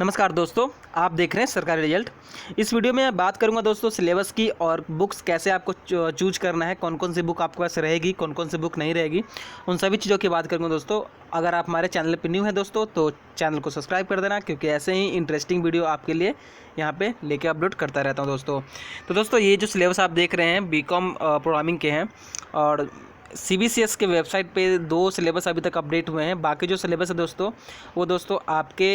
नमस्कार दोस्तों, आप देख रहे हैं सरकारी रिजल्ट। इस वीडियो में मैं बात करूंगा दोस्तों सिलेबस की और बुक्स कैसे आपको चूज करना है, कौन कौन सी बुक आपके पास रहेगी, कौन कौन सी बुक नहीं रहेगी, उन सभी चीज़ों की बात करूंगा दोस्तों। अगर आप हमारे चैनल पर न्यू हैं दोस्तों तो चैनल को सब्सक्राइब कर देना, क्योंकि ऐसे ही इंटरेस्टिंग वीडियो आपके लिए यहाँ पे लेके अपलोड करता रहता हूँ दोस्तों। तो दोस्तों ये जो सिलेबस आप देख रहे हैं बीकॉम प्रोग्रामिंग के हैं और CBCS के वेबसाइट पे 2 सिलेबस अभी तक अपडेट हुए हैं। बाकी जो सिलेबस है दोस्तों वो दोस्तों आपके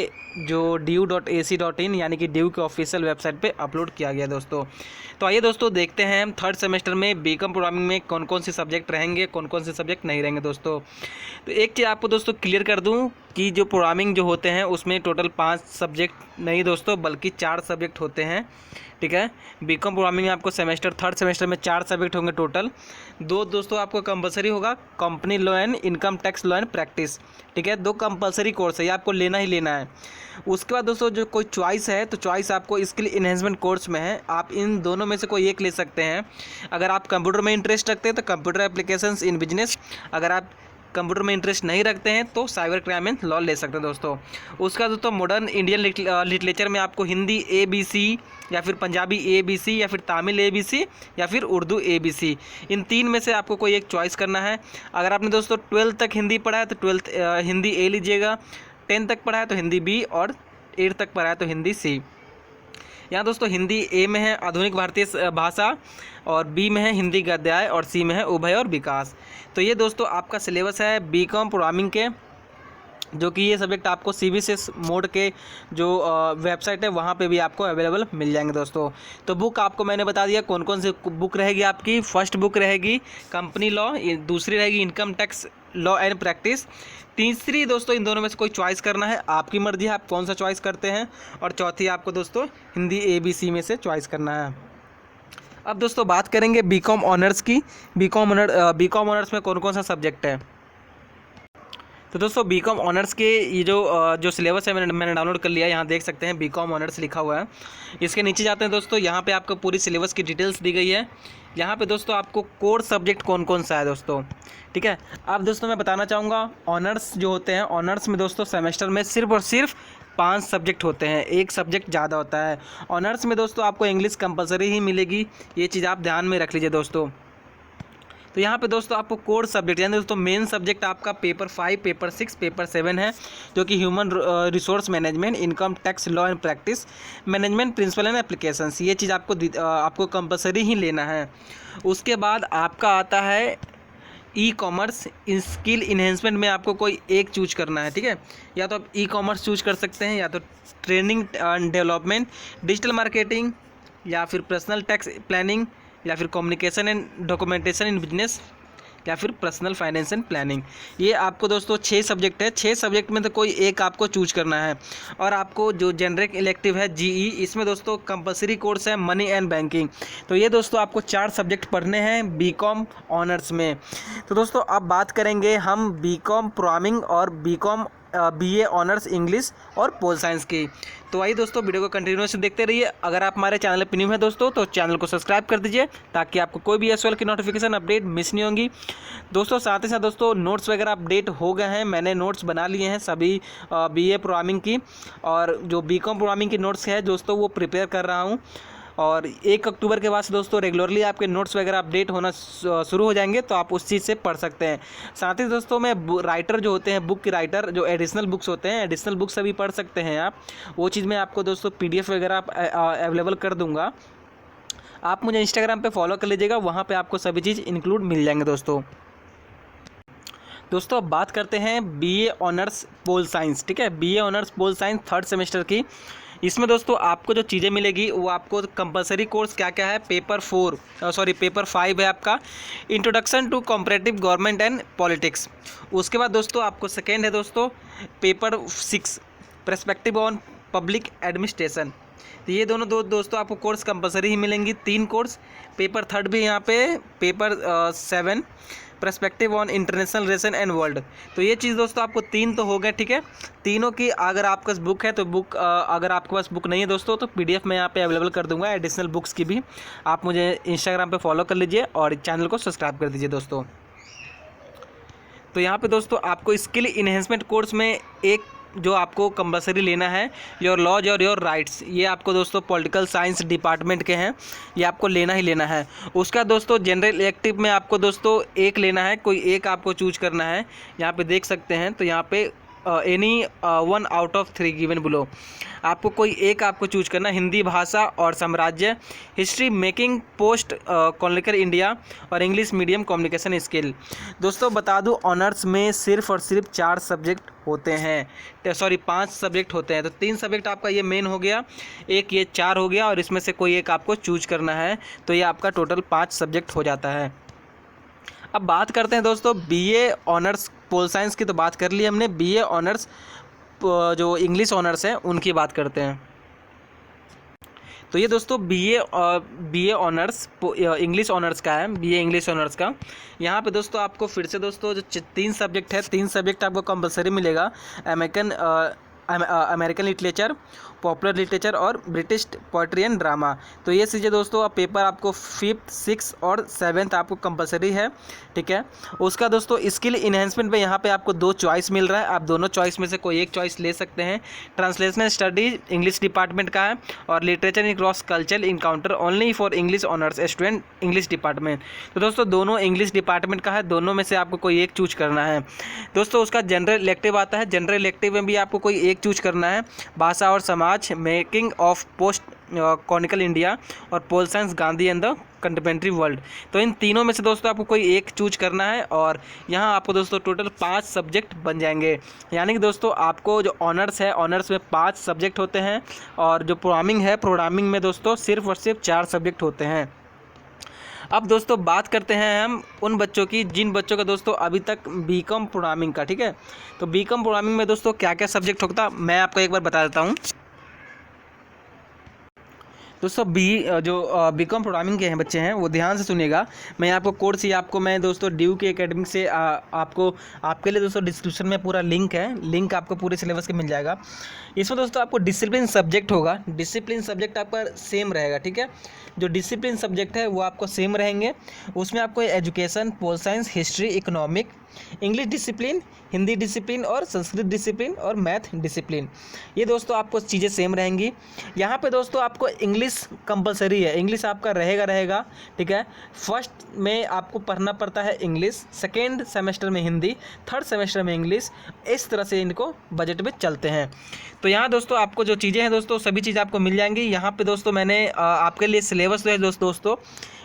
जो DU.AC.in यानी कि DU के ऑफिशियल वेबसाइट पे अपलोड किया गया दोस्तों। तो आइए दोस्तों देखते हैं हम थर्ड सेमेस्टर में बीकॉम प्रोग्रामिंग में कौन कौन से सब्जेक्ट रहेंगे, कौन कौन से सब्जेक्ट नहीं रहेंगे दोस्तों। तो एक चीज़ आपको दोस्तों क्लियर कर दूं कि जो प्रोग्रामिंग जो होते हैं उसमें टोटल 5 सब्जेक्ट नहीं दोस्तों बल्कि 4 सब्जेक्ट होते हैं, ठीक है। बीकॉम प्रोग्रामिंग में आपको थर्ड सेमेस्टर में 4 सब्जेक्ट होंगे टोटल। 2 दोस्तों आपको कंपलसरी होगा, company law and income tax law and practice, ठीक है। 2 कंपलसरी कोर्स है, ये आपको लेना ही लेना है। उसके बाद दोस्तों जो कोई चॉइस है तो चॉइस आपको स्किल इन्हेंसमेंट कोर्स में है, आप इन दोनों में से कोई एक ले सकते हैं। अगर आप कंप्यूटर में इंटरेस्ट रखते हैं तो कंप्यूटर एप्लीकेशंस इन बिजनेस, अगर आप कंप्यूटर में इंटरेस्ट नहीं रखते हैं तो साइबर क्राइम एंड लॉ ले सकते हैं दोस्तों। उसका दोस्तों मॉडर्न इंडियन लिटरेचर में आपको हिंदी ABC या फिर पंजाबी ABC या फिर तमिल ABC या फिर उर्दू ABC, इन 3 में से आपको कोई एक चॉइस करना है। अगर आपने दोस्तों 12th तक हिंदी पढ़ा है तो 12th हिंदी A लीजिएगा, 10th तक पढ़ा है तो हिंदी B और 8th तक पढ़ा है तो हिंदी C। यहाँ दोस्तों हिंदी A में है आधुनिक भारतीय भाषा और B में है हिंदी गद्याय और C में है उभय और विकास। तो ये दोस्तों आपका सिलेबस है बीकॉम प्रोग्रामिंग के, जो कि ये सब्जेक्ट आपको CBCS मोड के जो वेबसाइट है वहाँ पे भी आपको अवेलेबल मिल जाएंगे दोस्तों। तो बुक आपको मैंने बता दिया कौन कौन सी बुक रहेगी आपकी। फर्स्ट बुक रहेगी कंपनी लॉ, दूसरी रहेगी income tax law and practice, तीसरी दोस्तों इन दोनों में से कोई चॉइस करना है, आपकी मर्जी है आप कौन सा चॉइस करते हैं, और चौथी आपको दोस्तों हिंदी ABC में से चॉइस करना है। अब दोस्तों बात करेंगे बीकॉम ऑनर्स की। बीकॉम ऑनर्स में कौन कौन सा सब्जेक्ट है। तो दोस्तों बीकॉम ऑनर्स के ये जो सिलेबस है मैंने डाउनलोड कर लिया है, यहाँ देख सकते हैं बीकॉम ऑनर्स लिखा हुआ है। इसके नीचे जाते हैं दोस्तों, यहाँ पे आपको पूरी सिलेबस की डिटेल्स दी गई है। यहाँ पे दोस्तों आपको कोर सब्जेक्ट कौन कौन सा है दोस्तों, ठीक है। अब दोस्तों मैं बताना चाहूँगा ऑनर्स जो होते हैं, ऑनर्स में दोस्तों सेमेस्टर में सिर्फ और सिर्फ 5 सब्जेक्ट होते हैं, एक सब्जेक्ट ज़्यादा होता है। ऑनर्स में दोस्तों आपको इंग्लिश कंपलसरी ही मिलेगी, ये चीज़ आप ध्यान में रख लीजिए दोस्तों। तो यहाँ पे दोस्तों आपको कोर सब्जेक्ट यानी दोस्तों मेन सब्जेक्ट आपका पेपर 5, पेपर 6, पेपर 7 है, जो कि human resource management, income tax law and practice, management principle and applications, ये चीज़ आपको कंपलसरी ही लेना है। उसके बाद आपका आता है ई-कॉमर्स, स्किल इन्हेंसमेंट में आपको कोई एक चूज करना है, ठीक है। या तो आप ई-कॉमर्स चूज कर सकते हैं, या तो training and development, digital marketing, या फिर पर्सनल टैक्स प्लानिंग, या फिर communication and documentation in business, या फिर पर्सनल फाइनेंस एंड प्लानिंग। ये आपको दोस्तों 6 सब्जेक्ट है, 6 सब्जेक्ट में तो कोई एक आपको चूज करना है। और आपको जो जेनरिक इलेक्टिव है GE, इसमें दोस्तों कंपलसरी कोर्स है मनी एंड बैंकिंग। तो ये दोस्तों आपको 4 सब्जेक्ट पढ़ने हैं बीकॉम ऑनर्स में। तो दोस्तों अब बात करेंगे हम बीकॉम प्रोग्रामिंग और बीकॉम BA ऑनर्स इंग्लिश और पोल साइंस की। तो आइए दोस्तों वीडियो को कंटिन्यूस देखते रहिए। अगर आप हमारे चैनल पर न्यू हैं दोस्तों तो चैनल को सब्सक्राइब कर दीजिए, ताकि आपको कोई भी SOL की नोटिफिकेशन अपडेट मिस नहीं होंगी दोस्तों। साथ ही साथ दोस्तों नोट्स वगैरह अपडेट हो गए हैं, मैंने नोट्स बना लिए हैं सभी BA प्रोग्रामिंग की, और जो बीकॉम प्रोग्रामिंग की नोट्स है दोस्तों वो प्रिपेयर कर रहा हूँ। और 1 अक्टूबर के बाद से दोस्तों रेगुलरली आपके नोट्स वगैरह अपडेट होना शुरू हो जाएंगे, तो आप उस चीज़ से पढ़ सकते हैं। साथ ही दोस्तों मैं राइटर जो होते हैं, बुक के राइटर जो एडिशनल बुक्स होते हैं, एडिशनल बुक्स अभी पढ़ सकते हैं आप। वो चीज़ मैं आपको दोस्तों PDF वगैरह अवेलेबल कर दूँगा। आप मुझे इंस्टाग्राम पे फॉलो कर लीजिएगा, वहाँ पे आपको सभी चीज़ इंक्लूड मिल जाएंगे दोस्तों। दोस्तों अब बात करते हैं BA ऑनर्स पोल साइंस, ठीक है। BA honours pol science third semester की। इसमें दोस्तों आपको जो चीज़ें मिलेगी वो आपको कंपलसरी कोर्स क्या क्या है, पेपर 5 है आपका introduction to comparative government and politics. उसके बाद दोस्तों आपको सेकेंड है दोस्तों paper 6 perspective on public administration. तो ये दोस्तों आपको कोर्स कंपलसरी ही मिलेंगी, 3 कोर्स। पेपर 3 भी यहाँ पे paper 7 perspective on international relation and world. तो ये चीज़ दोस्तों आपको 3 तो हो गए, ठीक है। तीनों की अगर आपके पास बुक है तो बुक, अगर आपके पास बुक नहीं है दोस्तों तो PDF मैं यहाँ पे अवेलेबल कर दूंगा एडिशनल बुक्स की भी। आप मुझे इंस्टाग्राम पे फॉलो कर लीजिए और चैनल को सब्सक्राइब कर दीजिए दोस्तों। तो यहाँ पे दोस्तों आपको स्किल इन्हेंसमेंट कोर्स में एक जो आपको कंपलसरी लेना है, योर लॉज और योर राइट्स, ये आपको दोस्तों पॉलिटिकल साइंस डिपार्टमेंट के हैं, ये आपको लेना ही लेना है। उसका दोस्तों जनरल इलेक्टिव में आपको दोस्तों एक लेना है, कोई एक आपको चूज करना है। यहाँ पे देख सकते हैं, तो यहाँ पे any 1 out of 3 given below, आपको कोई एक आपको चूज करना। हिंदी भाषा और साम्राज्य, history making post colonial India और इंग्लिश मीडियम कम्युनिकेशन स्किल। दोस्तों बता दूं, ऑनर्स में सिर्फ और सिर्फ 4 सब्जेक्ट होते हैं, सॉरी 5 सब्जेक्ट होते हैं। तो 3 सब्जेक्ट आपका ये मेन हो गया, एक ये 4 हो गया, और इसमें से कोई एक आपको चूज करना है, तो ये आपका टोटल 5 सब्जेक्ट हो जाता है। अब बात करते हैं दोस्तों बीए ऑनर्स पोल साइंस की, तो बात कर ली हमने। बीए ऑनर्स जो इंग्लिश ऑनर्स हैं उनकी बात करते हैं। तो ये दोस्तों बीए ऑनर्स इंग्लिश ऑनर्स का है, बीए इंग्लिश ऑनर्स का। यहाँ पे दोस्तों आपको फिर से दोस्तों जो 3 सब्जेक्ट है, 3 सब्जेक्ट आपको कंपलसरी मिलेगा। अमेरिकन लिटरेचर, पॉपुलर लिटरेचर और ब्रिटिश पोइट्री एंड ड्रामा। तो ये चीज़ें दोस्तों अब पेपर आपको 5th, 6th और 7th आपको कंपलसरी है, ठीक है। उसका दोस्तों स्किल इन्हेंसमेंट में यहाँ पे आपको 2 चॉइस मिल रहा है, आप दोनों चॉइस में से कोई एक चॉइस ले सकते हैं। ट्रांसलेशनल स्टडीज इंग्लिश डिपार्टमेंट का है, और literature in cross cultural encounter only for English honours student English department. तो दोस्तों दोनों इंग्लिश डिपार्टमेंट का है, दोनों में से आपको कोई एक चूज करना है। दोस्तों उसका जनरल इलेक्टिव आता है, जनरल इलेक्टिव में भी आपको कोई एक चूज करना है। भाषा और समाज, making of post colonial India और pol science, Gandhi and the contemporary world. तो इन तीनों में से दोस्तों आपको कोई एक चूज करना है, और यहाँ आपको दोस्तों टोटल 5 सब्जेक्ट बन जाएंगे। यानी कि दोस्तों आपको जो ऑनर्स है, ऑनर्स में 5 सब्जेक्ट होते हैं, और जो प्रोग्रामिंग है, प्रोग्रामिंग में दोस्तों सिर्फ और सिर्फ 4 सब्जेक्ट होते हैं। अब दोस्तों बात करते हैं हम उन बच्चों की जिन बच्चों का दोस्तों अभी तक बीकॉम प्रोग्रामिंग का, ठीक है। तो बीकॉम प्रोग्रामिंग में दोस्तों क्या क्या सब्जेक्ट होता, मैं आपको एक बार बता देता हूँ। दोस्तों जो बीकॉम प्रोग्रामिंग के हैं बच्चे हैं, वो ध्यान से सुनिएगा। मैं आपको कोर्स ही आपको मैं दोस्तों ड्यू के एकेडमिक से आपको आपके लिए दोस्तों डिस्क्रिप्शन में पूरा लिंक है, लिंक आपको पूरे सिलेबस के मिल जाएगा। इसमें दोस्तों आपको डिसिप्लिन सब्जेक्ट होगा, डिसिप्लिन सब्जेक्ट आपका सेम रहेगा, ठीक है। जो डिसिप्लिन सब्जेक्ट है वो आपको सेम रहेंगे। उसमें आपको education, pol science, history, economic, English discipline, Hindi discipline और संस्कृत डिसिप्लिन और मैथ डिसिप्लिन, ये दोस्तों आपको चीज़ें सेम रहेंगी। यहाँ पे दोस्तों आपको इंग्लिश कंपलसरी है, इंग्लिश आपका रहेगा, ठीक है। फर्स्ट में आपको पढ़ना पड़ता है इंग्लिश, सेकेंड सेमेस्टर में हिंदी, थर्ड सेमेस्टर में इंग्लिश, इस तरह से इनको बजट में चलते हैं। तो यहाँ दोस्तों आपको जो चीज़ें हैं दोस्तों सभी चीज़ आपको मिल जाएंगी। यहाँ पे दोस्तों मैंने आपके लिए सिलेबस जो है दोस्तों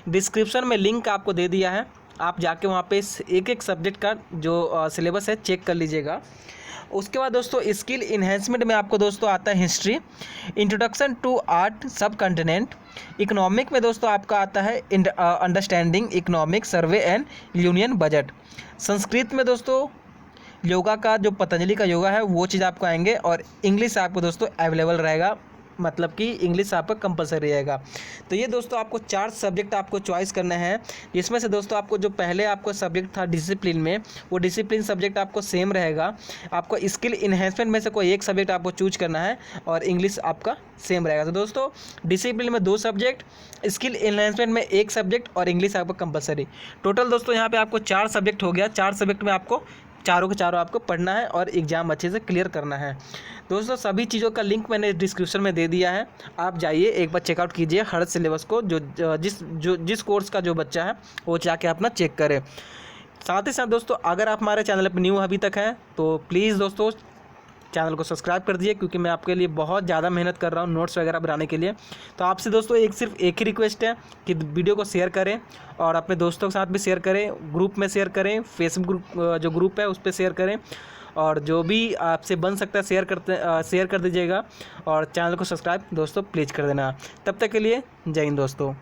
डिस्क्रिप्शन में लिंक आपको दे दिया है, आप जाके वहाँ पे एक एक सब्जेक्ट का जो सिलेबस है चेक कर लीजिएगा। उसके बाद दोस्तों स्किल इन्हेंसमेंट में आपको दोस्तों आता है हिस्ट्री, इंट्रोडक्शन टू आर्ट सब कंटिनेंट। इकोनॉमिक में दोस्तों आपका आता है understanding economic survey and union budget. Sanskrit में दोस्तों योगा का जो पतंजलि का योगा है वो चीज़ आपको आएंगे, और इंग्लिश आपको दोस्तों अवेलेबल रहेगा, मतलब कि इंग्लिश आपका कंपलसरी रहेगा। तो ये दोस्तों आपको 4 सब्जेक्ट आपको चॉइस करना है। इसमें से दोस्तों आपको जो पहले आपको सब्जेक्ट था डिसिप्लिन में, वो डिसिप्लिन सब्जेक्ट आपको सेम रहेगा। आपको स्किल इन्हेंसमेंट में से कोई एक सब्जेक्ट आपको चूज करना है, और इंग्लिश आपका सेम रहेगा। तो दोस्तों डिसिप्लिन में 2 सब्जेक्ट, स्किल इन्हेंसमेंट में 1 सब्जेक्ट और इंग्लिश आपका कंपलसरी। टोटल दोस्तों यहाँ पर आपको 4 सब्जेक्ट हो गया। 4 सब्जेक्ट में आपको चारों के चारों आपको पढ़ना है और एग्ज़ाम अच्छे से क्लियर करना है। दोस्तों सभी चीज़ों का लिंक मैंने डिस्क्रिप्शन में दे दिया है, आप जाइए एक बार चेकआउट कीजिए हर सिलेबस को, जिस कोर्स का जो बच्चा है वो जाके अपना चेक करे। साथ ही साथ दोस्तों अगर आप हमारे चैनल पर न्यू अभी तक हैं तो प्लीज़ दोस्तों चैनल को सब्सक्राइब कर दीजिए, क्योंकि मैं आपके लिए बहुत ज़्यादा मेहनत कर रहा हूँ नोट्स वगैरह बनाने के लिए। तो आपसे दोस्तों सिर्फ एक ही रिक्वेस्ट है कि वीडियो को शेयर करें, और अपने दोस्तों के साथ भी शेयर करें, ग्रुप में शेयर करें, फेसबुक ग्रुप जो ग्रुप है उस पर शेयर करें, और जो भी आपसे बन सकता है शेयर कर दीजिएगा, और चैनल को सब्सक्राइब दोस्तों प्लीज़ कर देना। तब तक के लिए जय हिंद दोस्तों।